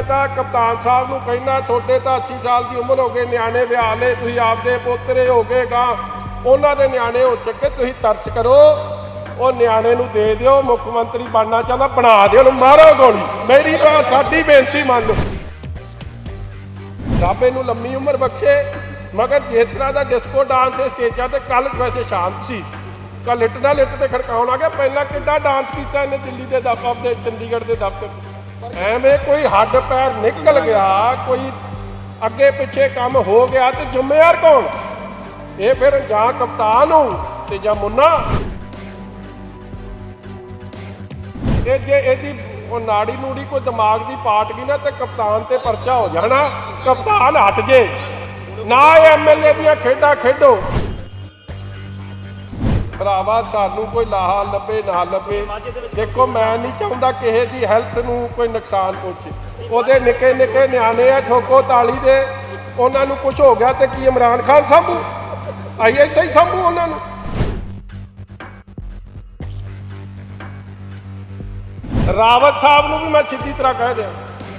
मैं तो कप्तान साहब नूं कहना थोड़े तो 80 साल की उम्र हो गई, न्याणे विआह ले, तुसीं आपदे पोतरे हो गए गा, उन्हां दे न्याणे हो चुके, तुसीं तरस करो, वो न्याणे नूं दे दिओ। मुख मंत्री बनना चाहता बना दिओ, मारो गोली। मेरी बात साडी बेनती मान लो, रब इहनूं लंबी उम्र बख्शे। मगर जिस तरह का डिस्को डांस स्टेजा ते कल वैसे शांत सी, कल लिट ना लिट ते खड़काउण आ गया। पहला कितना डांस किया इन्हें दिल्ली के दफ्तर, चंडीगढ़ के दफ्तर। एवें कोई हड्ड पैर निकल गया, कोई अगे पिछे काम हो गया तो जिम्मेवार कौन? ये फिर जां कप्तान हो ते जां मुन्ना। ये जे एदी नाड़ी नूड़ी कोई दिमाग की पाट गई ना तो कप्तान ते परचा हो जाना। कप्तान हट जे ना, MLA दियां खेडां खेडो। भरावा सानू कोई लाहा लभे ना लभे, देखो मैं नहीं चाहता किसी की हैल्थ नूं कोई नुकसान पहुंचे। ਉਹਦੇ ਨਿੱਕੇ ਨਿੱਕੇ ਨਿਆਣੇ ਆ ਠੋਕੋ ਤਾਲੀ ਦੇ, ਉਹਨਾਂ ਨੂੰ ਕੁਝ ਹੋ ਗਿਆ ਤੇ ਕੀ ਇਮਰਾਨ ਖਾਨ ਸੰਭੂ? ISI ਸੰਭੂ ਉਹਨਾਂ ਨੂੰ? ਰਾਵਤ ਸਾਹਿਬ ਨੂੰ ਵੀ ਮੈਂ ਸਿੱਧੀ ਤਰ੍ਹਾਂ ਕਹਿ ਦਿਆਂ,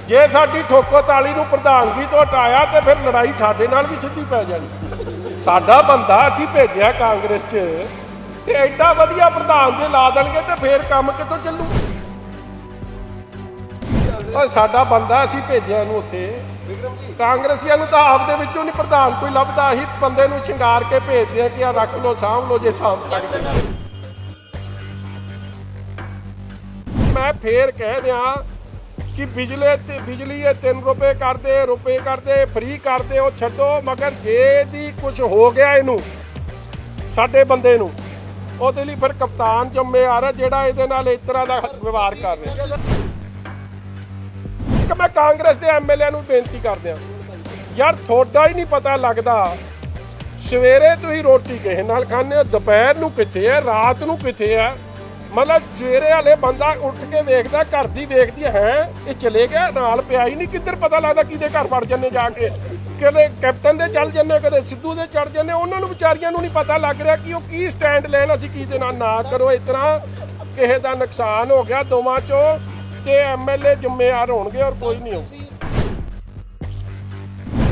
ਜੇ ਸਾਡੀ ਠੋਕੋ ਤਾਲੀ ਨੂੰ ਪ੍ਰਧਾਨਗੀ ਤੋਂ ਹਟਾਇਆ ਤੇ ਫਿਰ ਲੜਾਈ ਸਾਡੇ ਨਾਲ ਵੀ ਸਿੱਧੀ ਪੈ ਜਾਣੀ। ਸਾਡਾ ਬੰਦਾ ਅਸੀਂ ਭੇਜਿਆ ਕਾਂਗਰਸ 'ਚ ਤੇ ਐਡਾ ਵਧੀਆ ਪ੍ਰਧਾਨ ਜੇ ਲਾ ਦੇਣਗੇ ਤੇ ਫਿਰ ਕੰਮ ਕਿੱਥੋਂ ਚੱਲੂ? ਸਾਡਾ ਬੰਦਾ ਅਸੀਂ ਭੇਜਿਆ ਇਹਨੂੰ ਉੱਥੇ। ਕਾਂਗਰਸੀਆਂ ਨੂੰ ਤਾਂ ਆਪਦੇ ਵਿੱਚੋਂ ਨਹੀਂ ਪ੍ਰਧਾਨ ਕੋਈ ਲੱਭਦਾ। ਅਸੀਂ ਬੰਦੇ ਨੂੰ ਸ਼ਿੰਗਾਰ ਕੇ ਭੇਜਦੇ ਹਾਂ ਕਿ ਆ ਰੱਖ ਲਓ, ਸਾਂਭ ਲਓ ਜੇ ਸਾਂਭ ਸਕਦੇ। मैं फिर कह दियाँ कि बिजली 3 रुपए कर दे फ्री कर दे, वो छड्डो। मगर जे दी कुछ हो गया इनू साडे बंदे नू, ਉਹਦੇ ਲਈ फिर कप्तान जिम्मेवार है ਜਿਹੜਾ ਇਹਦੇ ਨਾਲ इस तरह का व्यवहार कर रहा। कि मैं कांग्रेस के MLA ਨੂੰ ਬੇਨਤੀ ਕਰਦਿਆਂ, यार थोड़ा ही नहीं पता लगता। सवेरे तुसीं रोटी किसे नाल खाने हो, दोपहर नूं कित्थे है, रात नूं कित्थे है। मतलब सवेरे वाले बंदा उठ के वेखदा, घर दी वेखदी है ये चले गया, नाल पिया ही नहीं, किधर पता लगता किहदे घर वड़ जन्ने जाके, कदे कैप्टन दे चल जन्ने, कदे सिद्धू दे चढ़ जन्ने। उन्होंने विचारियां नूं नहीं पता लग रहा कि वो की स्टैंड लेना। असीं किहदे नाल ना करो इस तरह, किसे दा नुकसान हो गया दोवां चों ते MLA जिम्मेवार होणगे और कोई नहीं होਊ।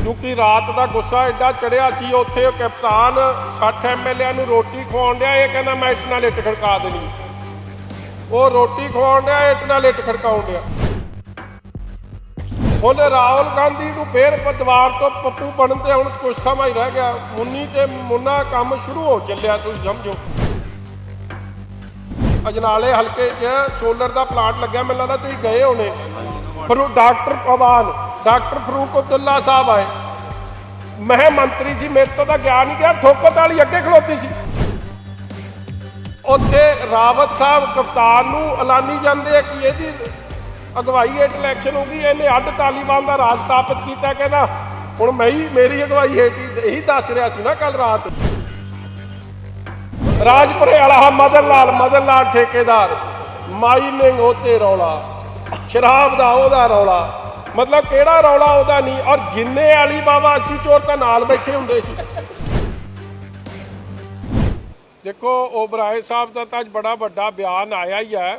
क्योंकि रात का गुस्सा एडा चढ़िया सी, उत्थे कप्तान 60 MLA नूं रोटी खवाउण दिया, ये कहंदा मैं इट नाल इट खड़का देनी। वो रोटी खवाउण दिया, इट नाल इट खड़काउण दिया। हुण राहुल गांधी को फिर दीवार तो पप्पू बनते हुण कुछ समय रह गया। मुन्नी ते मुन्ना काम शुरू हो चलिया। तुसीं समझो अजनाले हल्के च सोलर का प्लांट लग्या, मैनूं लगदा तुसीं गए होने। डॉक्टर पवान, डॉक्टर फरूक अब्दुल्ला साहब आए, मैं मंत्री सी, मेरे तो गया नहीं गया, ठोको ताली अगे खलोती सी। उत्थे रावत साहब कप्तान नूं ऐलानी जाते कि यदि अगवाई हेठ इलैक्शन होगी, इन्हें अड तालीबान का राज स्थापित किया। कहना हुण मेरी अगवाई हेठ यही दस रहा सी ना कल रात। राजपुरे वाला मदन लाल ठेकेदार, माइनिंग होते रौला, शराब का ओहदा रौला, मतलब किहड़ा रौला ओहदा नहीं। और जिन्ने अली बाबा 80 चोर तां नाल बैठे हुंदे सी। देखो ओबराय साहब का तो अज बड़ा वड्डा बयान आया ही है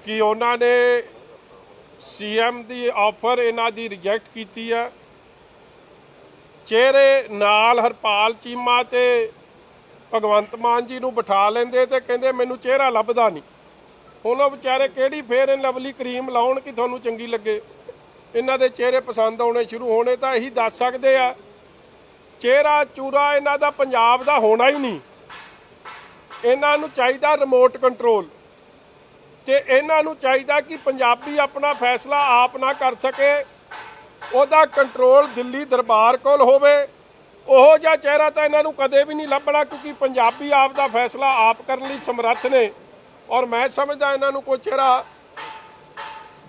कि उन्होंने CM की ऑफर इन्हां दी रिजैक्ट की है। चेहरे नाल हरपाल चीमा ते भगवंत मान जी नूं बिठा लेंदे ते कहंदे मैनूं चेहरा लभदा नहीं। हुण ओह विचारे किहड़ी फेयर एंड लवली क्रीम लाउण कि तुहानूं चंगी लगे, इन्हां दे चेहरे पसंद आउणे शुरू होने। तां यही दस सकदे आ चेहरा चूरा इन्हां दा पंजाब दा होना ही नहीं। इन्हां नूं चाहीदा रिमोट कंट्रोल, ते इन्हां नूं चाहीदा कि पंजाबी अपना फैसला आप ना कर सके, ਉਹਦਾ कंट्रोल दिल्ली दरबार कोल होवे। ਉਹੋ ਜਿਹਾ चेहरा तो इन्हां नूं कदे भी नहीं लभना, क्योंकि पंजाबी आप दा फैसला आप करने लई समर्थ ने। और मैं समझदा इन्हां नूं कोई चेहरा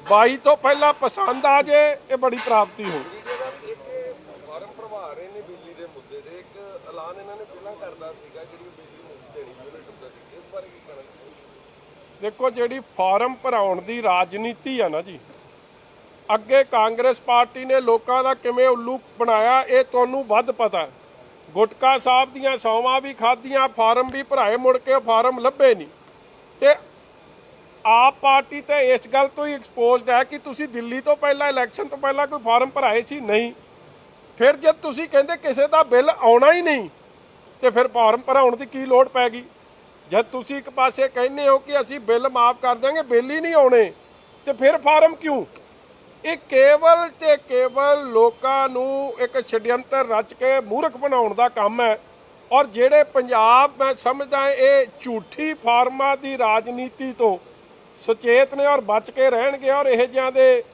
22 तो पहला पसंद आ जाए, ये बड़ी प्राप्ति हो। देखो जिहड़ी फार्म भराउण दी राजनीति है ना जी, अगे कांग्रेस पार्टी ने लोगों का किवें उल्लू बनाया ये तुहानूं वध पता है। गुटका साहब दियां सौवां भी खाधियां, फार्म भी भराए, मुड़ के फार्म लभे नहीं। ते ਆਪ ਪਾਰਟੀ ਤੇ ਇਸ ਗੱਲ ਤੋਂ ਹੀ ਐਕਸਪੋਜ਼ਡ ਹੈ ਕਿ ਤੁਸੀਂ ਦਿੱਲੀ ਤੋਂ ਪਹਿਲਾਂ ਇਲੈਕਸ਼ਨ ਤੋਂ ਪਹਿਲਾਂ ਕੋਈ ਫਾਰਮ ਭਰਾਏ ਸੀ ਨਹੀਂ। ਫਿਰ ਜਦ ਤੁਸੀਂ ਕਹਿੰਦੇ ਕਿਸੇ ਦਾ ਬਿੱਲ ਆਉਣਾ ਹੀ ਨਹੀਂ ਤੇ ਫਿਰ ਫਾਰਮ ਭਰਾਉਣ ਦੀ ਕੀ ਲੋੜ ਪੈ ਗਈ? ਜਦ ਤੁਸੀਂ ਇੱਕ ਪਾਸੇ ਕਹਿੰਦੇ ਹੋ ਕਿ ਅਸੀਂ ਬਿੱਲ ਮਾਫ ਕਰ ਦਾਂਗੇ, ਬਿੱਲ ਹੀ ਨਹੀਂ ਆਉਣੇ ਤੇ ਫਿਰ ਫਾਰਮ ਕਿਉਂ? ਇਹ ਕੇਵਲ ਤੇ ਕੇਵਲ ਲੋਕਾਂ ਨੂੰ ਇੱਕ ਛਡਯੰਤਰ ਰਚ ਕੇ ਮੂਰਖ ਬਣਾਉਣ ਦਾ ਕੰਮ ਹੈ। ਔਰ ਜਿਹੜੇ ਪੰਜਾਬ, ਮੈਂ ਸਮਝਦਾ ਇਹ ਝੂਠੀ ਫਾਰਮਾਂ ਦੀ ਰਾਜਨੀਤੀ ਤੋਂ ਸੁਚੇਤ ਨੇ ਔਰ ਬਚ ਕੇ ਰਹਿਣਗੇ। ਔਰ ਇਹ ਜਿਹਾਂ ਦੇ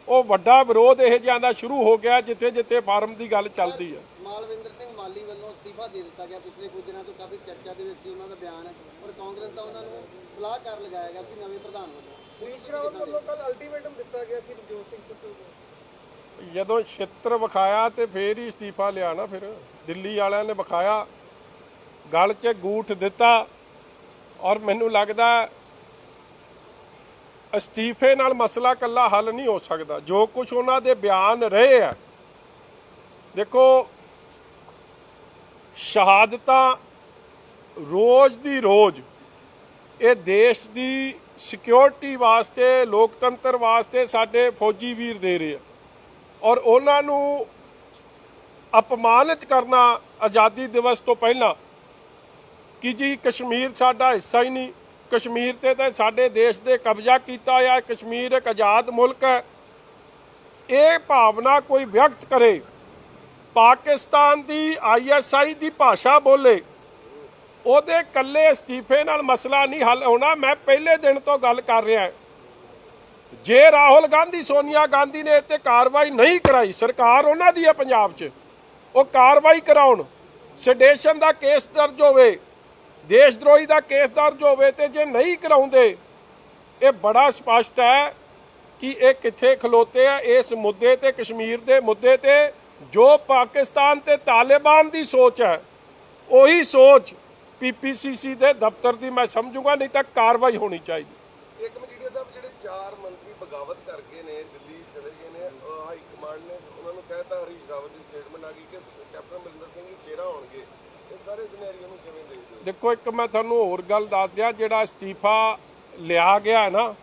ਉਹ ਵੱਡਾ ਵਿਰੋਧ ਇਹ ਜਿਹਾਂ ਦਾ ਸ਼ੁਰੂ ਹੋ ਗਿਆ ਜਿੱਥੇ ਜਿੱਥੇ ਫਾਰਮ ਦੀ ਗੱਲ ਚੱਲਦੀ ਹੈ। ਮਾਲਵਿੰਦਰ ਸਿੰਘ ਮਾਲੀ ਵੱਲੋਂ ਅਸਤੀਫਾ ਦੇ ਦਿੱਤਾ ਗਿਆ ਪਿਛਲੇ ਕੁਝ ਦਿਨਾਂ ਤੋਂ, ਕਾਫੀ ਚਰਚਾ ਦੇ ਵਿੱਚ ਸੀ ਉਹਨਾਂ ਦਾ ਬਿਆਨ, ਔਰ ਕਾਂਗਰਸ ਦਾ ਉਹਨਾਂ ਨੂੰ ਸਲਾਹਕਾਰ ਲਗਾਇਆ ਗਿਆ ਸੀ ਨਵੇਂ ਪ੍ਰਧਾਨ ਵੱਲੋਂ। ਕੱਲ ਅਲਟੀਮੇਟਮ ਦਿੱਤਾ ਗਿਆ ਸੀ ਨਵਜੋਤ ਸਿੰਘ ਸਿੱਧੂ ਨੂੰ। ਜਦੋਂ ਛਿੱਤਰ ਵਿਖਾਇਆ ਤੇ ਫੇਰ ਹੀ ਅਸਤੀਫਾ ਲਿਆ ਨਾ। ਫਿਰ ਦਿੱਲੀ ਵਾਲਿਆਂ ਨੇ ਵਿਖਾਇਆ, ਗਲ 'ਚ ਗੂਠ ਦਿੱਤਾ। ਔਰ ਮੈਨੂੰ ਲੱਗਦਾ ਅਸਤੀਫੇ ਨਾਲ ਮਸਲਾ ਇਕੱਲਾ ਹੱਲ ਨਹੀਂ ਹੋ ਸਕਦਾ। ਜੋ ਕੁਝ ਉਹਨਾਂ ਦੇ ਬਿਆਨ ਰਹੇ ਆ, ਦੇਖੋ ਸ਼ਹਾਦਤਾਂ ਰੋਜ਼ ਦੀ ਰੋਜ਼ ਇਹ ਦੇਸ਼ ਦੀ ਸਿਕਿਉਰਿਟੀ ਵਾਸਤੇ, ਲੋਕਤੰਤਰ ਵਾਸਤੇ ਸਾਡੇ ਫੌਜੀ ਵੀਰ ਦੇ ਰਹੇ ਆ। ਔਰ ਉਹਨਾਂ ਨੂੰ ਅਪਮਾਨਿਤ ਕਰਨਾ ਆਜ਼ਾਦੀ ਦਿਵਸ ਤੋਂ ਪਹਿਲਾਂ ਕਿ ਜੀ ਕਸ਼ਮੀਰ ਸਾਡਾ ਹਿੱਸਾ ਹੀ ਨਹੀਂ, ਕਸ਼ਮੀਰ ਤੇ ਤਾਂ ਸਾਡੇ ਦੇਸ਼ ਦੇ ਕਬਜ਼ਾ ਕੀਤਾ ਹੋਇਆ, ਕਸ਼ਮੀਰ ਇੱਕ ਆਜ਼ਾਦ ਮੁਲਕ ਹੈ, ਇਹ ਭਾਵਨਾ ਕੋਈ ਵਿਅਕਤ ਕਰੇ, ਪਾਕਿਸਤਾਨ ਦੀ ISI ਦੀ ਭਾਸ਼ਾ ਬੋਲੇ, ਉਹਦੇ ਇਕੱਲੇ ਅਸਤੀਫੇ ਨਾਲ ਮਸਲਾ ਨਹੀਂ ਹੱਲ ਹੋਣਾ। ਮੈਂ ਪਹਿਲੇ ਦਿਨ ਤੋਂ ਗੱਲ ਕਰ ਰਿਹਾ, ਜੇ ਰਾਹੁਲ ਗਾਂਧੀ, ਸੋਨੀਆ ਗਾਂਧੀ ਨੇ ਇੱਥੇ ਕਾਰਵਾਈ ਨਹੀਂ ਕਰਾਈ, ਸਰਕਾਰ ਉਹਨਾਂ ਦੀ ਹੈ ਪੰਜਾਬ 'ਚ, ਉਹ ਕਾਰਵਾਈ ਕਰਾਉਣ, ਸੈਡੇਸ਼ਨ ਦਾ ਕੇਸ ਦਰਜ ਹੋਵੇ, ਦੇਸ਼ ਦਰੋਹੀ ਦਾ ਕੇਸ ਦਰਜ ਹੋਵੇ, ਤੇ ਜੇ ਨਹੀਂ ਕਰਾਉਂਦੇ, ਇਹ ਬੜਾ ਸਪਸ਼ਟ ਹੈ ਕਿ ਇਹ ਕਿੱਥੇ ਖਲੋਤੇ ਆ ਇਸ ਮੁੱਦੇ ਤੇ, ਕਸ਼ਮੀਰ ਦੇ ਮੁੱਦੇ ਤੇ। ਜੋ ਪਾਕਿਸਤਾਨ ਤੇ ਤਾਲਿਬਾਨ ਦੀ ਸੋਚ ਹੈ, ਉਹੀ ਸੋਚ PPCC ਦੇ ਦਫ਼ਤਰ ਦੀ ਮੈਂ ਸਮਝੂਗਾ, ਨਹੀਂ ਤਾਂ ਕਾਰਵਾਈ ਹੋਣੀ ਚਾਹੀਦੀ। ਇੱਕ ਮੀਡੀਆ ਦਾ ਜਿਹੜੇ 4 ਮੰਤਰੀ ਬਗਾਵਤ ਕਰ ਗਏ ਨੇ, ਦਿੱਲੀ ਚਲੇ ਗਏ ਨੇ, ਹਾਈ ਕਮਾਂਡ ਨੇ ਉਹਨਾਂ ਨੂੰ ਕਹਿਤਾ, ਹਰੀਸ਼ ਰਾਵਤ ਦੀ ਸਟੇਟਮੈਂਟ ਆ ਗਈ ਕਿ ਕੈਪਟਨ ਅਮਰਿੰਦਰ ਸਿੰਘ ਹੀ ਚਿਹਰਾ ਹੋਣਗੇ। ਇਹ ਸਾਰੇ ਸਿਨੈਰੀਓ ਨੂੰ ਕਿਵੇਂ ਦੇਖਦੇ ਹੋ? ਦੇਖੋ, ਇੱਕ ਮੈਂ ਤੁਹਾਨੂੰ ਹੋਰ ਗੱਲ ਦੱਸ ਦਿਆਂ, ਜਿਹੜਾ ਅਸਤੀਫਾ ਲਿਆ ਗਿਆ ਹੈ ਨਾ,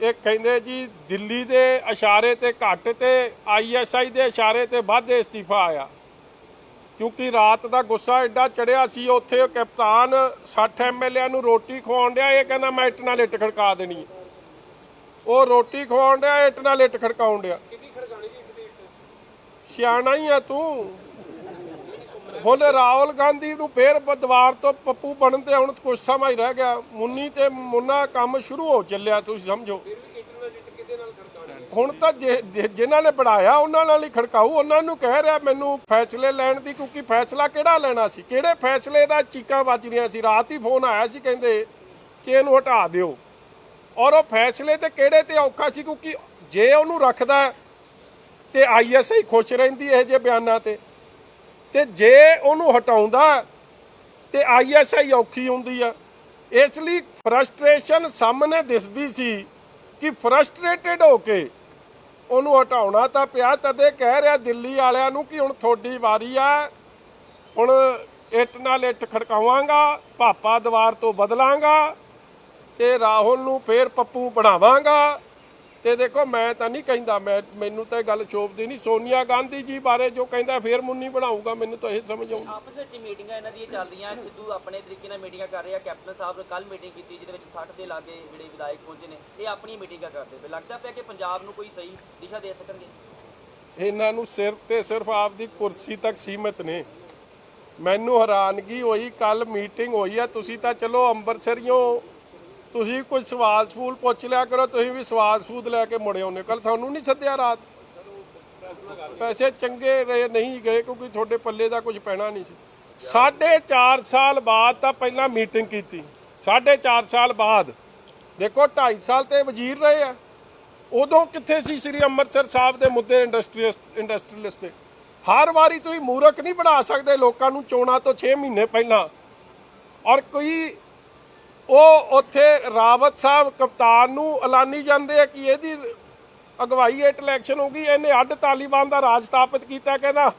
ਇਹ ਕਹਿੰਦੇ ਜੀ ਦਿੱਲੀ ਦੇ ਇਸ਼ਾਰੇ ਤੇ ਘੱਟ ਤੇ ISI ਦੇ ਇਸ਼ਾਰੇ ਤੇ ਵੱਧ ਅਸਤੀਫਾ ਆਇਆ, ਕਿਉਂਕਿ ਰਾਤ ਦਾ ਗੁੱਸਾ ਐਡਾ ਚੜਿਆ ਸੀ। ਉੱਥੇ ਉਹ ਕਪਤਾਨ 60 MLA ਨੂੰ ਰੋਟੀ ਖਵਾਉਣ ਡਿਆ, ਇਹ ਕਹਿੰਦਾ ਮੈਂ ਇੱਟ ਨਾਲ ਇੱਟ ਖੜਕਾ ਦੇਣੀ ਹੈ। ਉਹ ਰੋਟੀ ਖਵਾਉਣ ਡਿਆ, ਇੱਟ ਨਾਲ ਇੱਟ ਖੜਕਾਉਣ ਡਿਆ। ਸਿਆਣਾ ਹੀ ਆ ਤੂੰ। ਹੁਣ ਰਾਹੁਲ ਗਾਂਧੀ ਨੂੰ ਫੇਰ ਦੀਵਾਰ ਤੋਂ ਪੱਪੂ ਬਣਨ ਤੇ ਹੁਣ ਕੁਛ ਸਮਾਂ ਹੀ ਰਹਿ ਗਿਆ। ਮੁੰਨੀ ਤੇ ਮੁੰਨਾ ਕੰਮ ਸ਼ੁਰੂ ਹੋ ਚੱਲਿਆ, ਤੁਸੀਂ ਸਮਝੋ। ਹੁਣ ਤਾਂ ਜਿਨ੍ਹਾਂ ਨੇ ਬਣਾਇਆ ਉਹਨਾਂ ਨਾਲ ਹੀ ਖੜਕਾਊ। ਉਹਨਾਂ ਨੂੰ ਕਹਿ ਰਿਹਾ ਮੈਨੂੰ ਫੈਸਲੇ ਲੈਣ ਦੀ, ਕਿਉਂਕਿ ਫੈਸਲਾ ਕਿਹੜਾ ਲੈਣਾ ਸੀ, ਕਿਹੜੇ ਫੈਸਲੇ ਦਾ ਚੀਕਾਂ ਵੱਜ ਰਹੀਆਂ ਸੀ। ਰਾਤ ਹੀ ਫੋਨ ਆਇਆ ਸੀ, ਕਹਿੰਦੇ ਕਿ ਇਹਨੂੰ ਹਟਾ ਦਿਓ। ਔਰ ਉਹ ਫੈਸਲੇ ਤੇ ਕਿਹੜੇ ਤੇ ਔਖਾ ਸੀ, ਕਿਉਂਕਿ ਜੇ ਉਹਨੂੰ ਰੱਖਦਾ ਤੇ ISI ਖੁਸ਼ ਰਹਿੰਦੀ ਇਹ ਜਿਹੇ ਬਿਆਨਾਂ ਤੇ ਜੇ ਉਹਨੂੰ ਹਟਾਉਂਦਾ ਤੇ ISI ਔਖੀ ਹੁੰਦੀ ਆ। ਇਸ ਲਈ ਫਰਸਟ੍ਰੇਸ਼ਨ ਸਾਹਮਣੇ ਦਿਸਦੀ ਸੀ ਕਿ ਫਰਸਟ੍ਰੇਟਡ ਹੋ ਕੇ ਉਹਨੂੰ ਹਟਾਉਣਾ ਤਾਂ ਪਿਆ। ਤਦੇ ਕਹਿ ਰਿਹਾ ਦਿੱਲੀ ਵਾਲਿਆਂ ਨੂੰ ਕਿ ਹੁਣ ਤੁਹਾਡੀ ਵਾਰੀ ਆ, ਹੁਣ ਇੱਟ ਨਾਲ ਇੱਟ ਖੜਕਾਵਾਂਗਾ, ਭਾਪਾ ਦੀਵਾਰ ਤੋਂ ਬਦਲਾਂਗਾ ਤੇ ਰਾਹੁਲ ਨੂੰ ਫੇਰ ਪੱਪੂ ਬਣਾਵਾਂਗਾ। ਤੇ ਦੇਖੋ, ਮੈਂ ਤਾਂ ਨਹੀਂ ਕਹਿੰਦਾ, ਮੈਨੂੰ ਤਾਂ ਇਹ ਗੱਲ ਚੋਪਦੀ ਨਹੀਂ। ਸੋਨੀਆ ਗਾਂਧੀ ਜੀ ਬਾਰੇ ਜੋ ਕਹਿੰਦਾ ਫੇਰ ਮੁੰਨੀ ਬਣਾਊਗਾ, ਮੈਨੂੰ ਤਾਂ ਇਹ ਸਮਝ ਆਉਂਦੀ। ਆਪਸ ਵਿੱਚ ਮੀਟਿੰਗਾਂ ਇਹਨਾਂ ਦੀਆਂ ਚੱਲ ਰਹੀਆਂ। ਸਿੱਧੂ ਆਪਣੇ ਤਰੀਕੇ ਨਾਲ ਮੀਟਿੰਗਾਂ ਕਰ ਰਿਹਾ। ਕੈਪਟਨ ਸਾਹਿਬ ਨੇ ਕੱਲ ਮੀਟਿੰਗ ਕੀਤੀ ਜਿਹਦੇ ਵਿੱਚ 60 ਦੇ ਲਾਗੇ ਜਿਹੜੇ ਵਿਧਾਇਕ ਪਹੁੰਚੇ ਨੇ, ਇਹ ਆਪਣੀ ਮੀਟਿੰਗਾਂ ਕਰਦੇ ਪਏ। ਲੱਗਦਾ ਪਿਆ ਕਿ ਪੰਜਾਬ ਨੂੰ ਕੋਈ ਸਹੀ ਦਿਸ਼ਾ ਦੇ ਸਕਣਗੇ। ਇਹਨਾਂ ਨੂੰ ਸਿਰਫ ਤੇ ਸਿਰਫ ਆਪਦੀ ਕੁਰਸੀ ਤੱਕ ਸੀਮਿਤ ਨੇ। ਮੈਨੂੰ ਹੈਰਾਨਗੀ ਹੋਈ, ਕੱਲ ਮੀਟਿੰਗ ਹੋਈ ਆ, ਤੁਸੀਂ ਤਾਂ ਚਲੋ ਅੰਮ੍ਰਿਤਸਰੀਓ, ਤੁਸੀਂ ਕੁਝ ਸਵਾਲ ਸੂਲ ਪੁੱਛ ਲਿਆ ਕਰੋ, ਤੁਸੀਂ ਵੀ ਸਵਾਲ ਸੂਦ ਲੈ ਕੇ ਮੁੜੇ ਆਉਂਦੇ। ਕੱਲ ਤੁਹਾਨੂੰ ਨਹੀਂ ਸੱਦਿਆ ਰਾਤ, ਪੈਸੇ ਚੰਗੇ ਰਹੇ ਨਹੀਂ ਗਏ ਕਿਉਂਕਿ ਤੁਹਾਡੇ ਪੱਲੇ ਦਾ ਕੁਝ ਪੈਣਾ ਨਹੀਂ ਸੀ। 4.5 ਸਾਲ ਬਾਅਦ ਤਾਂ ਪਹਿਲਾਂ ਮੀਟਿੰਗ ਕੀਤੀ, 4.5 ਸਾਲ ਬਾਅਦ। ਦੇਖੋ 2.5 ਸਾਲ ਤੇ ਵਜ਼ੀਰ ਰਹੇ ਆ, ਉਦੋਂ ਕਿੱਥੇ ਸੀ ਸ੍ਰੀ ਅੰਮ੍ਰਿਤਸਰ ਸਾਹਿਬ ਦੇ ਮੁੱਦੇ ਇੰਡਸਟਰੀਅਲਿਸਟ ਦੇ। ਹਰ ਵਾਰੀ ਤੁਸੀਂ ਮੂਰਖ ਨਹੀਂ ਬਣਾ ਸਕਦੇ ਲੋਕਾਂ ਨੂੰ ਚੋਣਾਂ ਤੋਂ 6 ਮਹੀਨੇ ਪਹਿਲਾਂ। ਔਰ ਕੋਈ ਉਹ ਉੱਥੇ ਰਾਵਤ ਸਾਹਿਬ ਕਪਤਾਨ ਨੂੰ ਐਲਾਨੀ ਜਾਂਦੇ ਆ ਕਿ ਇਹਦੀ ਅਗਵਾਈ ਹੇਠ ਇਲੈਕਸ਼ਨ ਹੋ ਗਈ, ਇਹਨੇ ਅੱਡ ਤਾਲਿਬਾਨ ਦਾ ਰਾਜ ਸਥਾਪਿਤ ਕੀਤਾ। ਕਹਿੰਦਾ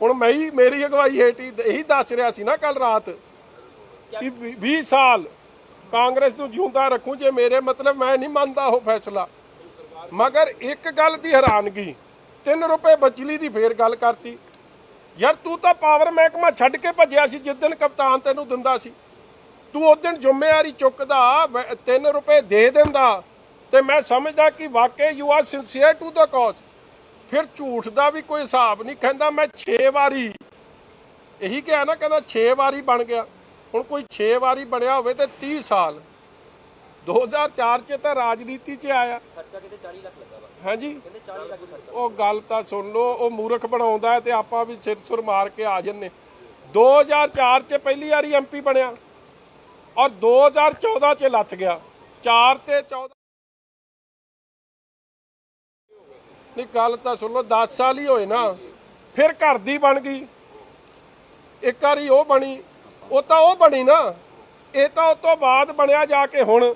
ਹੁਣ ਮੇਰੀ ਅਗਵਾਈ ਹੇਠ ਹੀ, ਇਹੀ ਦੱਸ ਰਿਹਾ ਸੀ ਨਾ ਕੱਲ ਰਾਤ ਕਿ 20 ਸਾਲ ਕਾਂਗਰਸ ਨੂੰ ਜਿਉਂਦਾ ਰੱਖੂ ਜੇ ਮੇਰੇ ਮਤਲਬ ਮੈਂ ਨਹੀਂ ਮੰਨਦਾ ਉਹ ਫੈਸਲਾ। ਮਗਰ ਇੱਕ ਗੱਲ ਦੀ ਹੈਰਾਨਗੀ, 3 ਰੁਪਏ ਬਿਜਲੀ ਦੀ ਫੇਰ ਗੱਲ ਕਰਤੀ। ਯਾਰ ਤੂੰ ਤਾਂ ਪਾਵਰ ਮਹਿਕਮਾ ਛੱਡ ਕੇ ਭੱਜਿਆ ਸੀ ਜਿਸ ਦਿਨ ਕਪਤਾਨ ਤੈਨੂੰ ਦਿੰਦਾ ਸੀ। ਤੂੰ ਉਸ ਦਿਨ ਜ਼ਿੰਮੇਵਾਰੀ ਚੁੱਕਦਾ 3 ਰੁਪਏ ਦੇ ਦਿੰਦਾ ਤੇ ਮੈਂ ਸਮਝਦਾ ਕਿ ਵਾਕਈ you are sincere to the cause. ਫਿਰ ਝੂਠ ਦਾ ਵੀ ਕੋਈ ਹਿਸਾਬ ਨਹੀਂ। ਕਹਿੰਦਾ ਮੈਂ 6 ਵਾਰੀ, ਇਹੀ ਕਿਹਾ ਨਾ, ਕਹਿੰਦਾ 6 ਵਾਰੀ ਬਣ ਗਿਆ। ਹੁਣ ਕੋਈ 6 ਵਾਰੀ ਬਣਿਆ ਹੋਵੇ ਤੇ 30 ਸਾਲ, 2004 ਚ ਤਾਂ ਰਾਜਨੀਤੀ 'ਚ ਆਇਆ। ਖਰਚਾ ਕਿਤੇ 40 ਲੱਖ ਲੱਗਾ ਬਸ, ਹਾਂਜੀ, ਕਹਿੰਦੇ 40 ਲੱਖ ਖਰਚਾ। ਉਹ ਗੱਲ ਤਾਂ ਸੁਣ ਲਓ, ਉਹ ਮੂਰਖ ਬਣਾਉਂਦਾ ਤੇ ਆਪਾਂ ਵੀ ਸਿਰ ਸੁਰ ਮਾਰ ਕੇ ਆ ਜੰਨੇ। 2004 ਚ ਪਹਿਲੀ ਵਾਰੀ ਐਮਪੀ ਬਣਿਆ ਔਰ 2014 ਚ ਲੱਥ ਗਿਆ। 4 ਤੇ 14 ਨਹੀਂ, ਗੱਲ ਤਾਂ ਸੁਣ ਲਓ, 10 ਸਾਲ ਹੀ ਹੋਏ ਨਾ। ਫਿਰ ਘਰ ਦੀ ਬਣ ਗਈ, ਇੱਕ ਵਾਰੀ ਉਹ ਬਣੀ, ਉਹ ਤਾਂ ਉਹ ਬਣੀ ਨਾ। ਇਹ ਤਾਂ ਉਸ ਤੋਂ ਬਾਅਦ ਬਣਿਆ ਜਾ ਕੇ ਹੁਣ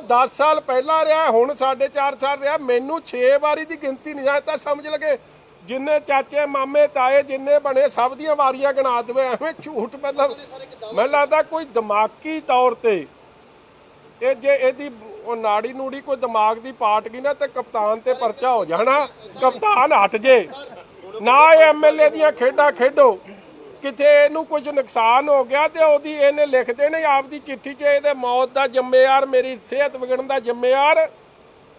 10 ਸਾਲ ਪਹਿਲਾਂ ਰਿਹਾ, ਹੁਣ 4.5 ਸਾਲ ਰਿਹਾ। ਮੈਨੂੰ 6 ਵਾਰੀ ਦੀ ਗਿਣਤੀ ਨਹੀਂ ਆਇਆ ਤਾਂ ਸਮਝ ਲਗੇ ਜਿੰਨੇ ਚਾਚੇ ਮਾਮੇ ਤਾਏ ਜਿੰਨੇ ਬਣੇ ਸਭ ਦੀਆਂ ਵਾਰੀਆਂ ਗਿਣਾ ਦੇਵੇ। ਐਵੇਂ ਝੂਠ, ਮਤਲਬ ਮੈਨੂੰ ਲੱਗਦਾ ਕੋਈ ਦਿਮਾਗੀ ਤੌਰ ਤੇ ਇਹ ਜੇ ਇਹਦੀ ਉਹ ਨਾੜੀ ਨੂੜੀ ਕੋਈ ਦਿਮਾਗ ਦੀ ਪਾਟ ਗਈ ਨਾ ਤੇ ਕਪਤਾਨ ਤੇ ਪਰਚਾ ਹੋ ਜਾਣਾ। ਕਪਤਾਨ ਹਟ ਜੇ ਨਾ, ਇਹ ਐਮਐਲਏ ਦੀਆਂ ਖੇਡਾਂ ਖੇਡੋ। ਕਿਤੇ ਇਹਨੂੰ ਕੁਝ ਨੁਕਸਾਨ ਹੋ ਗਿਆ ਤੇ ਉਹਦੀ ਇਹਨੇ ਲਿਖ ਦੇਣੇ ਆਪਦੀ ਚਿੱਠੀ 'ਚ, ਇਹਦੇ ਮੌਤ ਦਾ ਜ਼ਿੰਮੇਵਾਰ, ਮੇਰੀ ਸਿਹਤ ਵਿਗੜਨ ਦਾ ਜ਼ਿੰਮੇਵਾਰ,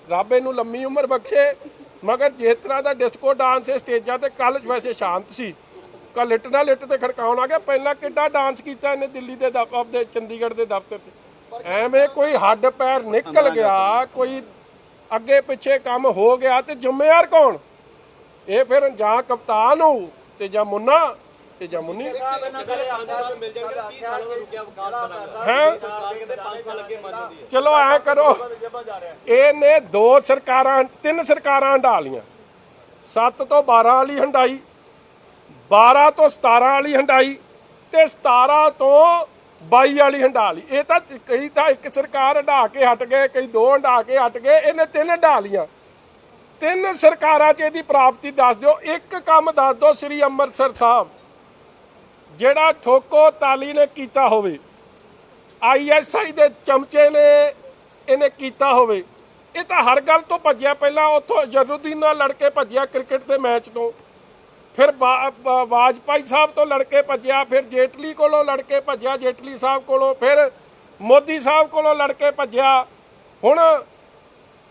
ਰੱਬ ਇਹਨੂੰ ਲੰਮੀ ਉਮਰ ਬਖਸ਼ੇ। ਮਗਰ ਜਿਸ ਤਰ੍ਹਾਂ ਦਾ ਡਿਸਕੋ ਡਾਂਸ ਸਟੇਜਾਂ ਤੇ ਕੱਲ ਵੈਸੇ ਸ਼ਾਂਤ ਸੀ, ਕੱਲ ਲਿਟ ਨਾਲ ਲਿਟ ਤੇ ਖੜਕਾਉਣ ਆ ਗਿਆ। ਪਹਿਲਾਂ ਕਿੱਡਾ ਡਾਂਸ ਕੀਤਾ ਇਹਨੇ ਦਿੱਲੀ ਦੇ ਆਪਦੇ ਚੰਡੀਗੜ੍ਹ ਦੇ ਦਫ਼ਤਰ 'ਤੇ। ਐਵੇਂ ਕੋਈ ਹੱਡ ਪੈਰ ਨਿਕਲ ਗਿਆ, ਕੋਈ ਅੱਗੇ ਪਿੱਛੇ ਕੰਮ ਹੋ ਗਿਆ ਤੇ ਜ਼ਿੰਮੇਵਾਰ ਕੌਣ? ਇਹ ਫਿਰ ਜਾਂ ਕਪਤਾਨ ਹੋਊ ਤੇ ਜਾਂ ਮੁੰਨਾ ਤੇ ਜਾਂ ਮੁੰਨੀ। ਚਲੋ ਐ ਕਰੋ, ਇਹਨੇ 3 ਸਰਕਾਰਾਂ ਹੰਢਾ ਲੀਆਂ। 7 ਤੋਂ 12 ਵਾਲੀ ਹੰਢਾਈ, 12 ਤੋਂ 17 ਵਾਲੀ ਹੰਢਾਈ ਤੇ 17 ਤੋਂ 22 ਵਾਲੀ ਹੰਢਾ ਲਈ। ਇਹ ਤਾਂ ਕਈ ਤਾਂ ਇੱਕ ਸਰਕਾਰ ਹੰਢਾ ਕੇ ਹਟ ਗਏ, ਕਈ 2 ਹੰਢਾ ਕੇ ਹਟ ਗਏ, ਇਹਨੇ 3 ਹੰਢਾ ਲੀਆਂ। 3 ਸਰਕਾਰਾਂ 'ਚ ਇਹਦੀ ਪ੍ਰਾਪਤੀ ਦੱਸ ਦਿਓ। ਇੱਕ ਕੰਮ ਦੱਸ ਦਿਓ ਸ੍ਰੀ ਅੰਮ੍ਰਿਤਸਰ ਸਾਹਿਬ ਜਿਹੜਾ ਠੋਕੋ ਤਾਲੀ ਨੇ ਕੀਤਾ ਹੋਵੇ, ISI ਦੇ ਚਮਚੇ ਨੇ ਇਹਨੇ ਕੀਤਾ ਹੋਵੇ। ਇਹ ਤਾਂ ਹਰ ਗੱਲ ਤੋਂ ਭੱਜਿਆ। ਪਹਿਲਾਂ ਉੱਥੋਂ ਜਰੂਦੀਨ ਨਾਲ ਲੜ ਕੇ ਭੱਜਿਆ ਕ੍ਰਿਕਟ ਦੇ ਮੈਚ ਤੋਂ, ਫਿਰ ਵਾਜਪਾਈ ਸਾਹਿਬ ਤੋਂ ਲੜ ਕੇ ਭੱਜਿਆ, ਫਿਰ ਜੇਟਲੀ ਕੋਲੋਂ ਲੜ ਕੇ ਭੱਜਿਆ, ਜੇਟਲੀ ਸਾਹਿਬ ਕੋਲੋਂ, ਫਿਰ ਮੋਦੀ ਸਾਹਿਬ ਕੋਲੋਂ ਲੜ ਕੇ ਭੱਜਿਆ, ਹੁਣ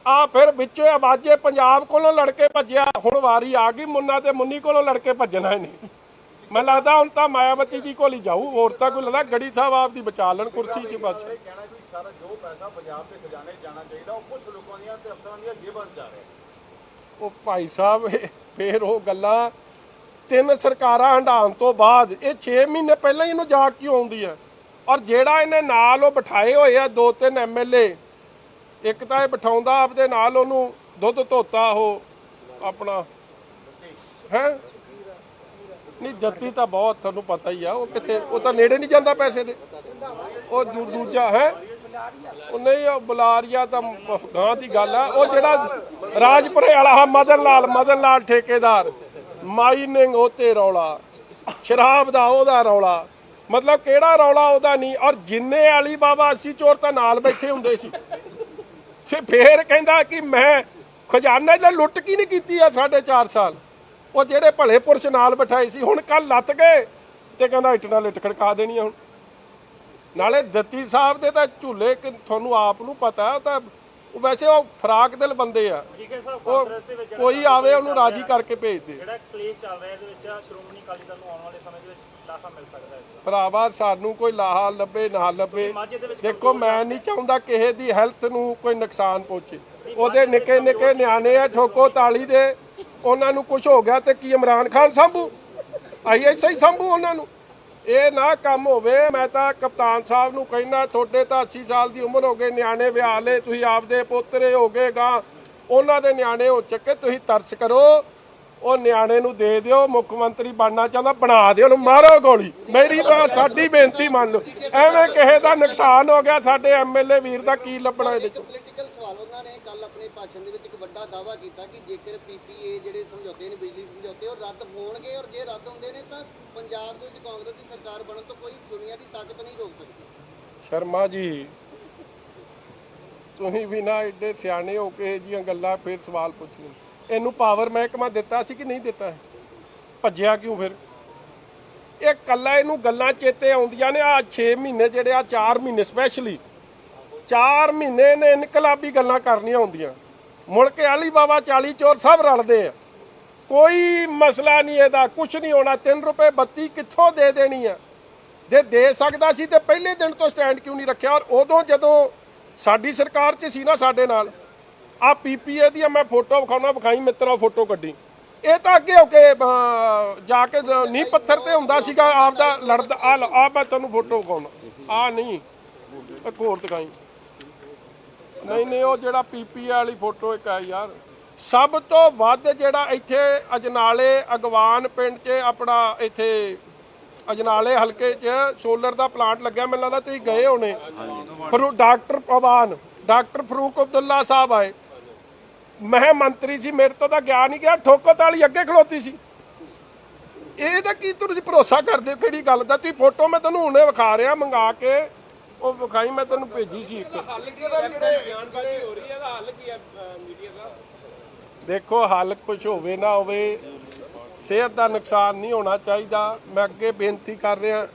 ਆ ਫਿਰ ਵਿੱਚੋਂ ਆਵਾਜ਼ੇ ਪੰਜਾਬ ਕੋਲੋਂ ਲੜ ਕੇ ਭੱਜਿਆ। ਹੁਣ ਵਾਰੀ ਆ ਗਈ ਮੁੰਨਾ ਤੇ ਮੁੰਨੀ ਕੋਲੋਂ ਲੜ ਕੇ ਭੱਜਣਾ ਨਹੀਂ। ਮੈਨੂੰ ਲੱਗਦਾ ਹੁਣ ਤਾਂ ਮਾਇਆਵਤੀ ਜੀ ਕੋਲ ਹੀ ਜਾਊ, ਹੋਰ ਤਾਂ ਕੋਈ ਲੱਗਦਾ ਗੜੀ ਸਾਹਿਬ ਆਪ ਦੀ ਬਚਾ ਲੈਣ ਕੁਰਸੀ 'ਚ ਬਸ। ਕਹਿਣਾ ਕਿ ਸਾਰਾ ਜੋ ਪੈਸਾ ਪੰਜਾਬ ਦੇ ਖਜ਼ਾਨੇ 'ਚ ਜਾਣਾ ਚਾਹੀਦਾ ਉਹ ਕੁਝ ਲੋਕਾਂ ਦੀਆਂ ਤੇ ਅਫਸਰਾਂ ਦੀਆਂ ਜੇਬਾਂ 'ਚ ਜਾ ਰਿਹਾ। ਉਹ ਭਾਈ ਸਾਹਿਬ ਫਿਰ ਉਹ ਗੱਲਾਂ 3 ਸਰਕਾਰਾਂ ਹੰਢਾਉਣ ਤੋਂ ਬਾਅਦ ਇਹ 6 ਮਹੀਨੇ ਪਹਿਲਾਂ ਹੀ ਇਹਨੂੰ ਜਾਗ ਕਿਉਂ ਆਉਂਦੀ ਹੈ? ਔਰ ਜਿਹੜਾ ਇਹਨੇ ਨਾਲ ਉਹ ਬਿਠਾਏ ਹੋਏ ਆ 2-3 MLA, ਇੱਕ ਤਾਂ ਇਹ ਬਿਠਾਉਂਦਾ ਆਪਦੇ ਨਾਲ ਉਹਨੂੰ ਦੁੱਧ ਧੋਤਾ ਉਹ ਆਪਣਾ ਹੈ ਨਹੀਂ, ਜੱਤੀ ਤਾਂ ਬਹੁਤ ਤੁਹਾਨੂੰ ਪਤਾ ਹੀ ਆ, ਉਹ ਕਿੱਥੇ, ਉਹ ਤਾਂ ਨੇੜੇ ਨਹੀਂ ਜਾਂਦਾ ਪੈਸੇ ਦੇ। ਉਹ ਦੂਜਾ ਹੈ ਉਹ ਨਹੀਂ, ਉਹ ਬੁਲਾਰੀਆ ਤਾਂ ਗਾਂ ਦੀ ਗੱਲ ਆ। ਉਹ ਜਿਹੜਾ ਰਾਜਪੁਰੇ ਵਾਲਾ ਮਦਨ ਲਾਲ ਠੇਕੇਦਾਰ, ਮਾਈਨਿੰਗ ਉਹ ਤੇ ਰੌਲਾ, ਸ਼ਰਾਬ ਦਾ ਉਹਦਾ ਰੌਲਾ, ਮਤਲਬ ਕਿਹੜਾ ਰੌਲਾ ਉਹਦਾ ਨਹੀਂ। ਔਰ ਜਿੰਨੇ ਅਲੀ ਬਾਬਾ 80 ਚੋਰ ਤਾਂ ਨਾਲ ਬੈਠੇ ਹੁੰਦੇ ਸੀ ਤੇ ਫੇਰ ਕਹਿੰਦਾ ਕਿ ਮੈਂ ਖਜ਼ਾਨੇ 'ਚ ਲੁੱਟ ਕੀ ਨਹੀਂ ਕੀਤੀ ਆ 4.5 ਸਾਲ। ਉਹ ਜਿਹੜੇ ਭਲੇ ਪੁਰਸ਼ ਨਾਲ ਬਿਠਾਏ ਸੀ ਹੁਣ ਕੱਲ ਲੱਤ ਗਏ ਤੇ ਕਹਿੰਦਾ ਇੱਟ ਨਾਲ ਇੱਟ ਖੜਕਾ ਦੇਣੀ ਆ ਹੁਣ। ਨਾਲੇ ਦੱਤੀ ਸਾਹਿਬ ਦੇ ਤਾਂ ਝੂਲੇ ਤੁਹਾਨੂੰ ਆਪ ਨੂੰ ਪਤਾ, ਉਹ ਤਾਂ ਵੈਸੇ ਉਹ ਫਰਾਕ ਦਿਲ ਬੰਦੇ ਆ, ਉਹ ਕੋਈ ਆਵੇ ਉਹਨੂੰ ਰਾਜੀ ਕਰਕੇ ਭੇਜ ਦੇ। ਜਿਹੜਾ ਕਲੇਸ਼ ਚੱਲ ਰਿਹਾ ਇਹਦੇ ਵਿੱਚ ਸ਼੍ਰੋਮਣੀ ਅਕਾਲੀ ਦਲ ਨੂੰ ਆਉਣ ਵਾਲੇ ਸਮੇਂ ਦੇ ਵਿੱਚ ਲਾਹਾ ਮਿਲ ਸਕਦਾ ਹੈ। ਭਰਾਵਾ ਸਾਨੂੰ ਕੋਈ ਲਾਹਾ ਲੱਭੇ ਨਾ ਲੱਭੇ, ਦੇਖੋ ਮੈਂ ਨਹੀਂ ਚਾਹੁੰਦਾ ਕਿਸੇ ਦੀ ਹੈਲਥ ਨੂੰ ਕੋਈ ਨੁਕਸਾਨ ਪਹੁੰਚੇ। ਉਹਦੇ ਨਿੱਕੇ ਨਿੱਕੇ ਨਿਆਣੇ ਆ ਠੋਕੋ ਤਾਲੀ ਦੇ, ਉਹਨਾਂ ਨੂੰ ਕੁਝ ਹੋ ਗਿਆ ਤੇ ਕੀ ਇਮਰਾਨ ਖਾਨ ਸੰਭੂ, ISI ਸੰਭੂ ਉਹਨਾਂ ਨੂੰ? ਇਹ ਨਾ ਕੰਮ ਹੋਵੇ। ਮੈਂ ਤਾਂ ਕਪਤਾਨ ਸਾਹਿਬ ਨੂੰ ਕਹਿਣਾ, ਤੁਹਾਡੇ ਤਾਂ 80 ਸਾਲ ਦੀ ਉਮਰ ਹੋ ਗਈ, ਨਿਆਣੇ ਵਿਆਹ ਲਏ, ਤੁਸੀਂ ਆਪਦੇ ਪੋਤਰੇ ਹੋ ਗਏ ਗਾਂ, ਉਹਨਾਂ ਦੇ ਨਿਆਣੇ ਹੋ ਚੱਕੇ, ਤੁਸੀਂ ਤਰਸ ਕਰੋ, ਉਹ ਨਿਆਣੇ ਨੂੰ ਦੇ ਦਿਓ। ਮੁੱਖ ਮੰਤਰੀ ਬਣਨਾ ਚਾਹੁੰਦਾ ਬਣਾ ਦਿਓ, ਉਹਨੂੰ ਮਾਰੋ ਗੋਲੀ। ਮੇਰੀ ਸਾਡੀ ਬੇਨਤੀ ਮੰਨ ਲਓ। ਐਵੇਂ ਕਿਸੇ ਦਾ ਨੁਕਸਾਨ ਹੋ ਗਿਆ ਸਾਡੇ MLA ਵੀਰ ਦਾ ਕੀ ਲੱਭਣਾ ਇਹਦੇ 'ਚ? ਪੋਲੀਟੀਕਲ ਸਵਾਲ, ਉਹਨਾਂ ਨੇ ਕੱਲ ਆਪਣੇ ਭਾਸ਼ਣ ਦੇ ਵਿੱਚ ਇੱਕ ਵੱਡਾ ਦਾਅਵਾ ਕੀਤਾ ਕਿ ਜੇਕਰ PPA ਜਿਹੜੇ ਸਮਝੌਤੇ ਨੇ, ਬਿਜਲੀ ਸਮਝੌਤੇ, ਉਹ ਰੱਦ ਹੋਣਗੇ ਔਰ ਜੇ ਰੱਦ ਹੁੰਦੇ ਨੇ ਤਾਂ ਪੰਜਾਬ ਦੇ ਵਿੱਚ ਕਾਂਗਰਸ ਦੀ ਸਰਕਾਰ ਬਣਨ ਤੋਂ ਕੋਈ ਦੁਨੀਆ ਦੀ ਤਾਕਤ ਨਹੀਂ ਰੋਕ ਸਕਦੀ। ਸ਼ਰਮਾ ਜੀ ਤੁਸੀਂ ਵੀ ਨਾ ਏਡੇ ਸਿਆਣੇ ਹੋ ਕੇ ਇਹ ਜੀਆਂ ਗੱਲਾਂ ਫਿਰ ਸਵਾਲ ਪੁੱਛ ਲਓ। ਇਹਨੂੰ ਪਾਵਰ ਮਹਿਕਮਾ ਦਿੱਤਾ ਸੀ ਕਿ ਨਹੀਂ ਦਿੱਤਾ? ਭੱਜਿਆ ਕਿਉਂ ਫਿਰ? ਇਹ ਕੱਲਾ ਇਹਨੂੰ ਗੱਲਾਂ ਚੇਤੇ ਆਉਂਦੀਆਂ ਨੇ। ਆ 6 ਮਹੀਨੇ ਜਿਹੜੇ ਆ 4 ਮਹੀਨੇ ਸਪੈਸ਼ਲੀ 4 ਮਹੀਨੇ ਨੇ ਇਨਕਲਾਬੀ ਗੱਲਾਂ ਕਰਨੀਆਂ ਹੁੰਦੀਆਂ। ਮੁੜ ਕੇ ਅਲੀ ਬਾਬਾ 40 ਚੋਰ ਸਭ ਰਲਦੇ ਆ। ਕੋਈ ਮਸਲਾ ਨਹੀਂ ਇਹਦਾ, ਕੁਝ ਨਹੀਂ ਹੋਣਾ। 3 ਰੁਪਏ ਬੱਤੀ ਕਿੱਥੋਂ ਦੇ ਦੇਣੀ ਆ? ਜੇ ਦੇ ਸਕਦਾ ਸੀ ਤੇ ਪਹਿਲੇ ਦਿਨ ਤੋਂ ਸਟੈਂਡ ਕਿਉਂ ਨਹੀਂ ਰੱਖਿਆ? ਔਰ ਉਦੋਂ ਜਦੋਂ ਸਾਡੀ ਸਰਕਾਰ 'ਚ ਸੀ ਨਾ ਸਾਡੇ ਨਾਲ ਆ ਪੀਪੀਏ ਦੀ ਮੈਂ ਫੋਟੋ ਵਿਖਾਉਣਾ, ਵਿਖਾਈ ਮਿੱਤਰਾ ਫੋਟੋ ਕੱਢੀ। ਇਹ ਤਾਂ ਅੱਗੇ ਹੋ ਕੇ ਜਾ ਕੇ ਨੀਂਹ ਪੱਥਰ ਤੇ ਹੁੰਦਾ ਸੀਗਾ ਆਪਦਾ ਲੜਦਾ। ਆ ਮੈਂ ਤੁਹਾਨੂੰ ਫੋਟੋ ਵਿਖਾਉਣਾ, ਆ ਨਹੀਂ ਇੱਕ ਹੋਰ ਦਿਖਾਈ। ਨਹੀਂ ਉਹ ਜਿਹੜਾ ਪੀਪੀਏ ਵਾਲੀ ਫੋਟੋ ਇੱਕ ਆ ਯਾਰ। ਸਭ ਤੋਂ ਵੱਧ ਜਿਹੜਾ ਇੱਥੇ ਅਜਨਾਲੇ ਅਗਵਾਨ ਪਿੰਡ 'ਚ ਆਪਣਾ ਇੱਥੇ ਅਜਨਾਲੇ ਹਲਕੇ 'ਚ ਸੋਲਰ ਦਾ ਪਲਾਂਟ ਲੱਗਿਆ। ਮੈਨੂੰ ਲੱਗਦਾ ਤੁਸੀਂ ਗਏ ਹੋਣੇ। ਡਾਕਟਰ ਪਵਾਨ, ਡਾਕਟਰ ਫਰੂਕ ਅਬਦੁੱਲਾ ਸਾਹਿਬ ਆਏ। ਮੈਂ ਮੰਤਰੀ ਸੀ, ਮੇਰੇ ਤੋਂ ਤਾਂ ਗਿਆ ਨਹੀਂ ਗਿਆ। ਠੋਕਤ ਵਾਲੀ ਅੱਗੇ ਖਲੋਤੀ ਸੀ। ਇਹਦਾ ਕੀ ਤੁਸੀਂ ਭਰੋਸਾ ਕਰਦੇ ਹੋ ਕਿਹੜੀ ਗੱਲ ਦਾ? ਤੁਸੀਂ ਫੋਟੋ ਮੈਂ ਤੁਹਾਨੂੰ ਹੁਣੇ ਵਿਖਾ ਰਿਹਾ ਮੰਗਾ ਕੇ, ਉਹ ਵਿਖਾਈ ਮੈਂ ਤੈਨੂੰ ਭੇਜੀ ਸੀ ਇੱਕ। ਦੇਖੋ ਹੱਲ ਕੁਝ ਹੋਵੇ ਨਾ ਹੋਵੇ, ਸਿਹਤ ਦਾ ਨੁਕਸਾਨ ਨਹੀਂ ਹੋਣਾ ਚਾਹੀਦਾ। ਮੈਂ ਅੱਗੇ ਬੇਨਤੀ ਕਰ ਰਿਹਾ,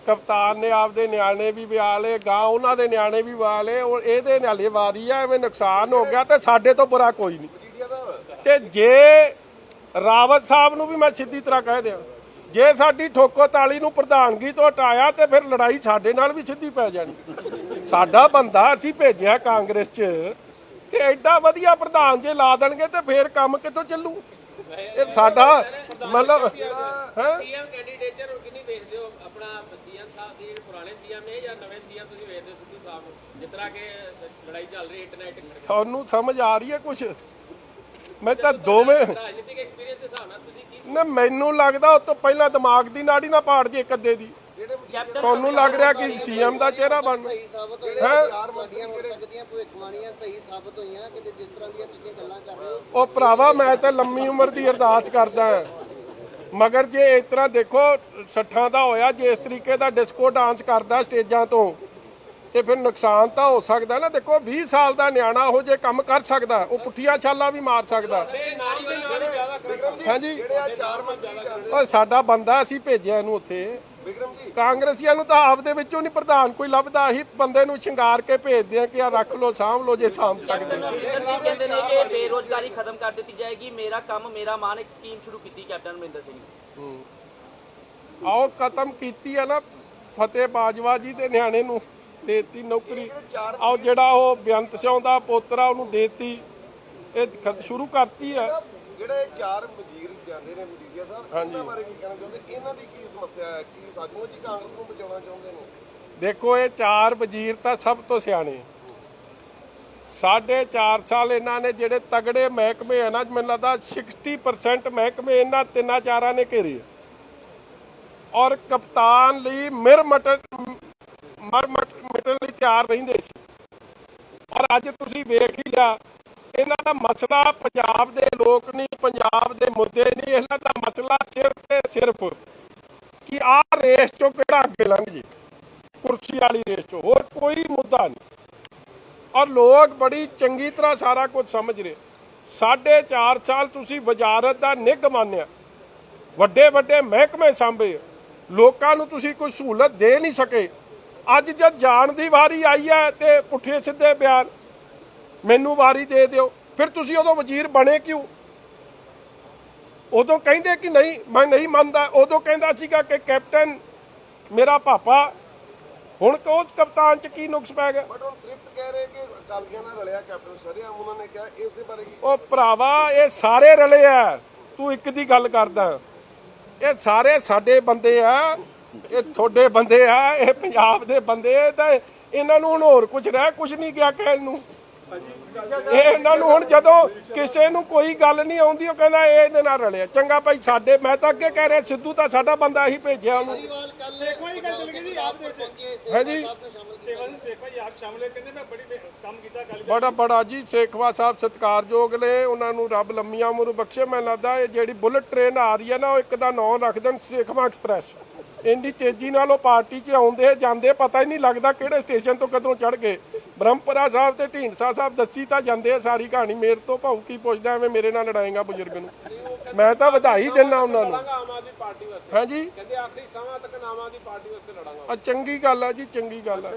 ਕਪਤਾਨ ਨੇ ਆਪਦੇ ਨਿਆਣੇ ਵੀ ਵਿਆਹ ਲਏ, ਗਾਂ ਉਹਨਾਂ ਦੇ ਨਿਆਣੇ ਵੀ ਵਿਆਹ ਲਏ। ਉਹ ਇਹਦੇ ਨਾਲੇ ਵਾਰੀ ਆ, ਐਵੇਂ ਨੁਕਸਾਨ ਹੋ ਗਿਆ ਤੇ ਸਾਡੇ ਤੋਂ ਬੁਰਾ ਕੋਈ ਨਹੀਂ। ਤੇ ਜੇ ਰਾਵਤ ਸਾਹਿਬ ਨੂੰ ਵੀ ਮੈਂ ਸਿੱਧੀ ਤਰ੍ਹਾਂ ਕਹਿ ਦਿਆਂ, ਜੇ ਸਾਡੀ ਠੋਕੋ ਤਾਲੀ ਨੂੰ ਪ੍ਰਧਾਨਗੀ ਤੋਂ ਹਟਾਇਆ ਤੇ ਫਿਰ ਲੜਾਈ ਸਾਡੇ ਨਾਲ ਵੀ ਸਿੱਧੀ ਪੈ ਜਾਣੀ। ਸਾਡਾ ਬੰਦਾ ਅਸੀਂ ਭੇਜਿਆ ਕਾਂਗਰਸ 'ਚ, ਤੇ ਐਡਾ ਵਧੀਆ ਪ੍ਰਧਾਨ ਜੇ ਲਾ ਦੇਣਗੇ ਤੇ ਫਿਰ ਕੰਮ ਕਿੱਥੋਂ ਚੱਲੂ? ਇਹ ਸਾਡਾ ਮਤਲਬ ਸੀਐਮ ਕੈਂਡੀਡੇਟਰ ਕਿੰਨੀ ਵੇਖਦੇ ਹੋ? ਆਪਣਾ ਸੀਐਮ ਸਾਹਿਬ ਦੀ ਪੁਰਾਣੇ ਸੀਐਮ ਨੇ ਜਾਂ ਨਵੇਂ ਸੀਐਮ ਤੁਸੀਂ ਵੇਖਦੇ ਹੋ ਸਿੱਧੂ ਸਾਹਿਬ ਨੂੰ, ਜਿਸ ਤਰ੍ਹਾਂ ਕਿ ਲੜਾਈ ਚੱਲ ਰਹੀ ਇੰਟਰਨੈਟ? ਤੁਹਾਨੂੰ ਸਮਝ ਆ ਰਹੀ ਹੈ ਕੁਛ? ਮੈਂ ਤਾਂ ਦੋਵੇਂ ਰਾਜਨੀਤਿਕ ਐਕਸਪੀਰੀਅੰਸ ਦੇ ਹਿਸਾਬ ਨਾਲ ਤੁਸੀਂ ਕੀ ਨਾ, ਮੈਨੂੰ ਲੱਗਦਾ ਉਹ ਤੋਂ ਪਹਿਲਾਂ ਦਿਮਾਗ ਦੀ ਨਾੜੀ ਨਾ ਪਾੜ ਜੇ ਇੱਕ ਅੱਧੇ ਦੀ। ਤੁਹਾਨੂੰ ਲੱਗ ਰਿਹਾ ਕਿ ਸੀਐਮ ਦਾ ਚਿਹਰਾ ਬਣ ਸਹੀ ਸਾਬਤ ਹੋਈਆਂ ਤੁਹਾਡੀਆਂ ਹੁਣ ਤੱਕ ਦੀਆਂ ਭਵਿੱਖਬਾਣੀਆਂ ਸਹੀ ਸਾਬਤ ਹੋਈਆਂ ਕਿ ਜਿਸ ਤਰ੍ਹਾਂ ਦੀਆਂ ਤੁਸੀਂ ਗੱਲਾਂ ਕਰ ਰਹੇ ਹੋ? ਉਹ ਭਰਾਵਾ ਮੈਂ ਤਾਂ ਲੰਮੀ ਉਮਰ ਦੀ ਅਰਦਾਸ ਕਰਦਾ ਹਾਂ, ਮਗਰ ਜੇ ਇਸ ਤਰ੍ਹਾਂ ਦੇਖੋ 60 ਦਾ ਹੋਇਆ, ਜੇ ਇਸ ਤਰੀਕੇ ਦਾ ਡਿਸਕੋ ਡਾਂਸ ਕਰਦਾ ਸਟੇਜਾਂ ਤੋਂ, ਤੇ ਫਿਰ ਨੁਕਸਾਨ ਤਾਂ ਹੋ ਸਕਦਾ ਨਾ। ਦੇਖੋ 20 ਸਾਲ ਦਾ ਨਿਆਣਾ ਉਹ ਜੇ ਕੰਮ ਕਰ ਸਕਦਾ, ਉਹ ਪੁੱਠੀਆਂ ਛਾਲਾਂ ਵੀ ਮਾਰ ਸਕਦਾ। ਹਾਂਜੀ ਉਹ ਸਾਡਾ ਬੰਦਾ, ਅਸੀਂ ਭੇਜਿਆ ਇਹਨੂੰ ਉੱਥੇ। ਕਾਂਗਰਸੀਆਂ ਨੂੰ ਤਾਂ ਆਪਦੇ ਵਿੱਚੋਂ ਨਹੀਂ ਪ੍ਰਧਾਨ ਕੋਈ ਲੱਭਦਾ। ਅਸੀਂ ਬੰਦੇ ਨੂੰ ਸ਼ਿੰਗਾਰ ਕੇ ਭੇਜਦੇ ਆ ਕਿ ਆ ਰੱਖ ਲਓ, ਸਾਂਭ ਲਓ ਜੇ ਸਾਂਭ ਸਕਦੇ। ਅਸੀਂ ਕਹਿੰਦੇ ਨੇ ਕਿ ਬੇਰੋਜ਼ਗਾਰੀ ਖਤਮ ਕਰ ਦਿੱਤੀ ਜਾਏਗੀ। ਮੇਰਾ ਕੰਮ ਮੇਰਾ ਮਾਨ ਇੱਕ ਸਕੀਮ ਸ਼ੁਰੂ ਕੀਤੀ ਕੈਪਟਨ ਅਮਰਿੰਦਰ ਸਿੰਘ ਨੇ। ਆਓ ਖਤਮ ਕੀਤੀ ਆ ਨਾ, ਫਤਿਹ ਬਾਜਵਾ ਜੀ ਦੇ ਨਿਆਣੇ ਨੂੰ ਦੇਤੀ ਨੌਕਰੀ। ਆਓ ਜਿਹੜਾ ਉਹ ਬੇਅੰਤ ਸਿੰਘ ਦਾ ਪੋਤਰਾ ਉਹਨੂੰ ਦੇਤੀ, ਇਹ ਸ਼ੁਰੂ ਕਰਤੀ ਆ। ਜਿਹੜੇ 4 ਵਜ਼ੀਰ ਜਾਂਦੇ ਨੇ ਮਜੀਠੀਆ ਸਾਹਿਬ, ਇਹਨਾਂ ਬਾਰੇ ਕੀ ਕਹਿਣਾ ਚਾਹੁੰਦੇ? ਇਹਨਾਂ ਦੀ ਕੀ ਸਮੱਸਿਆ ਹੈ? ਕੀ ਸੱਚਮੁੱਚ ਹੀ ਕਾਂਗਰਸ ਨੂੰ ਬਚਾਉਣਾ ਚਾਹੁੰਦੇ ਨੇ? ਦੇਖੋ ਇਹ 4 ਵਜ਼ੀਰ ਤਾਂ ਸਭ ਤੋਂ ਸਿਆਣੇ। 4.5 ਸਾਲ ਇਹਨਾਂ ਨੇ ਜਿਹੜੇ ਤਗੜੇ ਮਹਿਕਮੇ ਹੈ ਨਾ, ਮੈਨੂੰ ਲੱਗਦਾ 60% ਮਹਿਕਮੇ ਇਹਨਾਂ 3-4 ਨੇ ਘੇਰੇ। ਔਰ ਕਪਤਾਨ ਲਈ ਮਿਟਣ ਲਈ ਤਿਆਰ ਰਹਿੰਦੇ ਸੀ। ਔਰ ਅੱਜ ਤੁਸੀਂ ਵੇਖ ਹੀ ਲਿਆ, ਇਹਨਾਂ ਦਾ ਮਸਲਾ ਪੰਜਾਬ ਦੇ ਲੋਕ ਨਹੀਂ, ਪੰਜਾਬ ਦੇ ਮੁੱਦੇ ਨਹੀਂ। ਇਹਨਾਂ ਦਾ ਮਸਲਾ ਸਿਰਫ ਤੇ ਸਿਰਫ ਕਿ ਆਹ ਰੇਸ ਚੋਂ ਕਿਹੜਾ ਅੱਗੇ ਲੰਘ ਜੇ, ਕੁਰਸੀ ਵਾਲੀ ਰੇਸ ਚੋਂ, ਹੋਰ ਕੋਈ ਮੁੱਦਾ ਨਹੀਂ। ਔਰ ਲੋਕ ਬੜੀ ਚੰਗੀ ਤਰ੍ਹਾਂ ਸਾਰਾ ਕੁਝ ਸਮਝ ਰਹੇ। 4.5 ਸਾਲ ਤੁਸੀਂ ਵਜ਼ਾਰਤ ਦਾ ਨਿੱਘ ਮਾਨਿਆ, ਵੱਡੇ ਵੱਡੇ ਮਹਿਕਮੇ ਸਾਂਭੇ, ਲੋਕਾਂ ਨੂੰ ਤੁਸੀਂ ਕੋਈ ਸਹੂਲਤ ਦੇ ਨਹੀਂ ਸਕੇ। ਅੱਜ ਜਦ ਜਾਣ ਦੀ ਵਾਰੀ ਆਈ ਹੈ ਤੇ ਪੁੱਠੇ ਸਿੱਧੇ ਬਿਆਨ, ਮੈਨੂੰ ਵਾਰੀ ਦੇ ਦਿਓ। ਫਿਰ ਤੁਸੀਂ ਉਦੋਂ ਵਜ਼ੀਰ ਬਣੇ ਕਿਉਂ? ਉਦੋਂ ਕਹਿੰਦੇ ਕਿ ਨਹੀਂ ਮੈਂ ਨਹੀਂ ਮੰਨਦਾ। ਉਦੋਂ ਕਹਿੰਦਾ ਸੀਗਾ ਕਿ ਕੈਪਟਨ ਮੇਰਾ ਪਾਪਾ। ਹੁਣ ਕੋਚ ਕਪਤਾਨ ਚ ਕੀ ਨੁਕਸ ਪੈ ਗਿਆ? ਬਟ ਹੁਣ ਤ੍ਰਿਪਤ ਕਹਿ ਰਹੇ ਕਿ ਅਕਾਲੀਆਂ ਨਾਲ ਰਲਿਆ ਕੈਪਟਨ ਸਰਿਆਮ, ਉਹਨਾਂ ਨੇ ਕਿਹਾ ਇਸ ਦੇ ਬਾਰੇ ਕੀ? ਉਹ ਭਰਾਵਾ ਇਹ ਸਾਰੇ ਰਲੇ ਆ, ਤੂੰ ਇੱਕ ਦੀ ਗੱਲ ਕਰਦਾ। ਇਹ ਸਾਰੇ ਸਾਡੇ ਬੰਦੇ ਆ, ਇਹ ਤੁਹਾਡੇ ਬੰਦੇ ਆ, ਇਹ ਪੰਜਾਬ ਦੇ ਬੰਦੇ। ਤਾਂ ਇਹਨਾਂ ਨੂੰ ਹੁਣ ਹੋਰ ਕੁਝ ਰਹਿ ਕੁਝ ਨਹੀਂ ਗਿਆ ਕਹਿਣ ਨੂੰ। ਇਹ ਇਹਨਾਂ ਨੂੰ ਹੁਣ ਜਦੋਂ ਕਿਸੇ ਨੂੰ ਕੋਈ ਗੱਲ ਨਹੀਂ ਆਉਂਦੀ, ਉਹ ਕਹਿੰਦਾ ਇਹ ਇਹਦੇ ਨਾਲ ਰਲਿਆ। ਚੰਗਾ ਭਾਈ ਸਾਡੇ, ਮੈਂ ਤਾਂ ਅੱਗੇ ਕਹਿ ਰਿਹਾ ਸਿੱਧੂ ਤਾਂ ਸਾਡਾ ਬੰਦਾ ਹੀ ਭੇਜਿਆ ਉਹਨੂੰ। ਹਾਂਜੀ ਬੜਾ ਜੀ ਸੇਖਵਾ ਸਾਹਿਬ ਸਤਿਕਾਰਯੋਗ ਨੇ, ਉਹਨਾਂ ਨੂੰ ਰੱਬ ਲੰਮੀਆਂ ਉਮਰ ਬਖਸ਼ੇ। ਮੈਨੂੰ ਲੱਗਦਾ ਇਹ ਜਿਹੜੀ ਬੁਲਟ ਟ੍ਰੇਨ ਆ ਰਹੀ ਹੈ ਨਾ, ਉਹ ਇੱਕ ਦਾ ਨਾਂ ਰੱਖ ਦੇਣ ਸੇਖਵਾ ਐਕਸਪ੍ਰੈਸ। ਇੰਨੀ ਤੇਜ਼ੀ ਨਾਲ ਉਹ ਪਾਰਟੀ 'ਚ ਆਉਂਦੇ ਜਾਂਦੇ, ਪਤਾ ਹੀ ਨਹੀਂ ਲੱਗਦਾ ਕਿਹੜੇ ਸਟੇਸ਼ਨ ਤੋਂ ਕਦੋਂ ਚੜ੍ਹ ਗਏ। ਬ੍ਰਹਮਪੁਰਾ ਸਾਹਿਬ ਤੇ ਢੀਂਡਸਾ ਸਾਹਿਬ ਦੱਸੀ ਤਾਂ ਜਾਂਦੇ ਆ ਸਾਰੀ ਕਹਾਣੀ। ਮੇਰੇ ਤੋਂ ਭਾਊ ਕੀ ਪੁੱਛਦਾ, ਐਵੇਂ ਮੇਰੇ ਨਾਲ ਲੜਾਏਗਾ ਬਜ਼ੁਰਗ ਨੂੰ। ਮੈਂ ਤਾਂ ਵਧਾਈ ਦਿੰਦਾ ਉਹਨਾਂ ਨੂੰ। ਆਮ ਆਦਮੀ ਪਾਰਟੀ ਵਾਸਤੇ ਹਾਂਜੀ, ਕਹਿੰਦੇ ਆਖਰੀ ਸਮਾਂ ਤੱਕ ਆਮ ਆਦਮੀ ਪਾਰਟੀ ਵਾਸਤੇ ਲੜਾਂਗਾ। ਚੰਗੀ ਗੱਲ ਆ ਜੀ, ਚੰਗੀ ਗੱਲ ਆ।